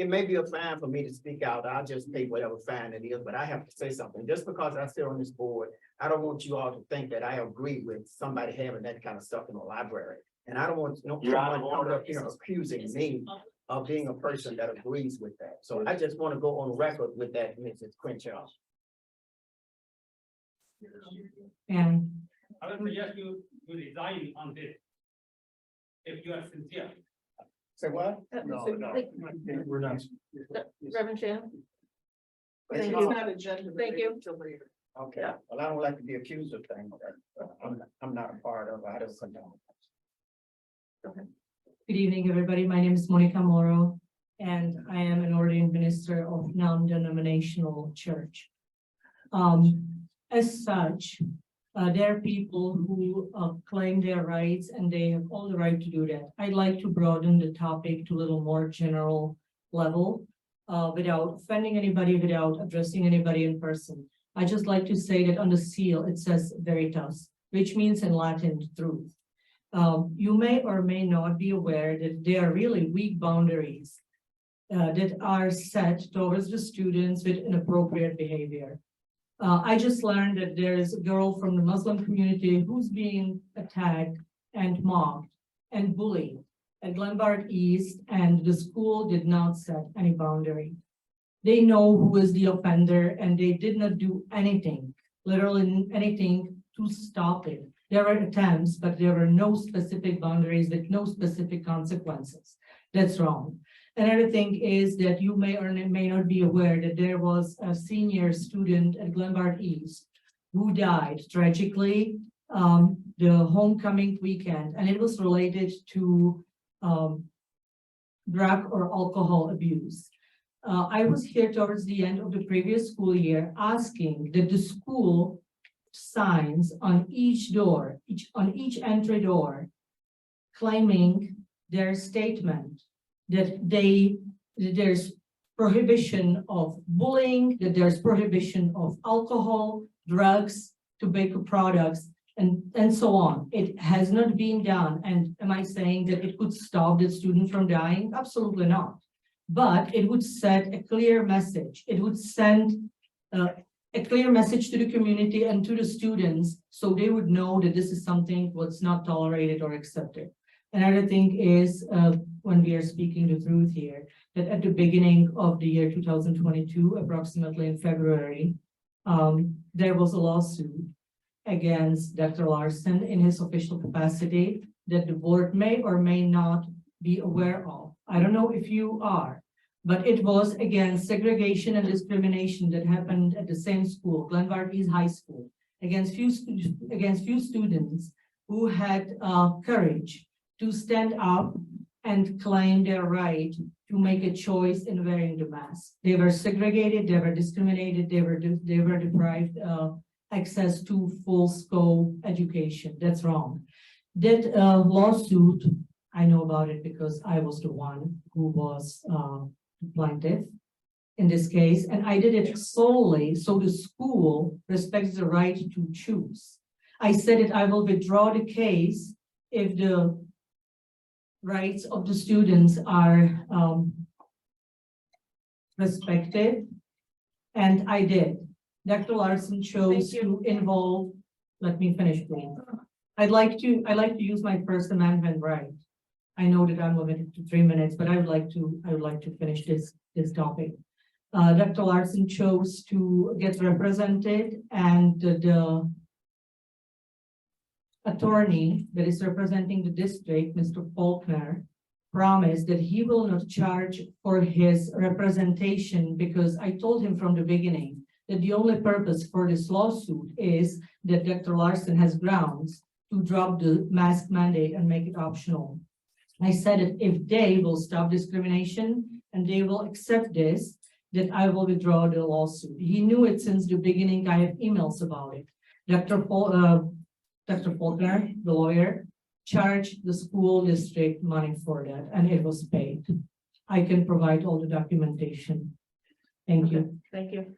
it may be a fine for me to speak out. I'll just pay whatever fine it is, but I have to say something. Just because I sit on this board, I don't want you all to think that I agree with somebody having that kind of stuff in the library. And I don't want You're out of someone coming order. up here accusing me of being a person that agrees with that. So I just want to go on record with that, Mrs. Crenshaw. And I would suggest you resign on this. If you are sincere. Say what? No, We're not. Reverend Chan. It's Thank not- you. Not agenda. Thank you. Till later. Okay, well, I don't like to be accused of things that I'm not a part of. I don't condone. Good evening, everybody. My name is Monica Moro, and I am an ordained minister of non-denominational church. As such, there are people who claim their rights, and they have all the right to do that. I'd like to broaden the topic to a little more general level, without offending anybody, without addressing anybody in person. I just like to say that on the seal, it says veritas, which means in Latin, truth. You may or may not be aware that there are really weak boundaries that are set towards the students with inappropriate behavior. I just learned that there is a girl from the Muslim community who's being attacked and mocked and bullied at Glenbard East, and the school did not set any boundary. They know who is the offender, and they did not do anything, literally anything, to stop it. There were attempts, but there were no specific boundaries with no specific consequences. That's wrong. Another thing is that you may or may not be aware that there was a senior student at Glenbard East who died tragically the homecoming weekend, and it was related to drug or alcohol abuse. I was here towards the end of the previous school year asking that the school signs on each door, on each entry door, claiming their statement that there's prohibition of bullying, that there's prohibition of alcohol, drugs, tobacco products, and so on. It has not been done. And am I saying that it could stop the student from dying? Absolutely not. But it would set a clear message. It would send a clear message to the community and to the students, so they would know that this is something what's not tolerated or accepted. Another thing is, when we are speaking the truth here, that at the beginning of the year 2022, approximately in February, there was a lawsuit against Dr. Larson in his official capacity that the board may or may not be aware of. I don't know if you are, but it was against segregation and discrimination that happened at the same school, Glenbard East High School, against few students who had courage to stand up and claim their right to make a choice in wearing the mask. They were segregated, they were discriminated, they were deprived access to full scope education. That's wrong. That lawsuit, I know about it because I was the one who was plaintiff in this case, and I did it solely so the school respects the right to choose. I said that I will withdraw the case if the rights of the students are respected, and I did. Dr. Larson chose to involve. Let me finish, please. I'd like to use my First Amendment right. I know that I'm limited to 3 minutes, but I would like to finish this topic. Dr. Larson chose to get represented, and the attorney that is representing the district, Mr. Faulkner, promised that he will not charge for his representation, because I told him from the beginning that the only purpose for this lawsuit is that Dr. Larson has grounds to drop the mask mandate and make it optional. I said that if they will stop discrimination and they will accept this, that I will withdraw the lawsuit. He knew it since the beginning. I have emails about it. Dr. Faulkner, the lawyer, charged the school district money for that, and it was paid. I can provide all the documentation. Thank you. Thank you.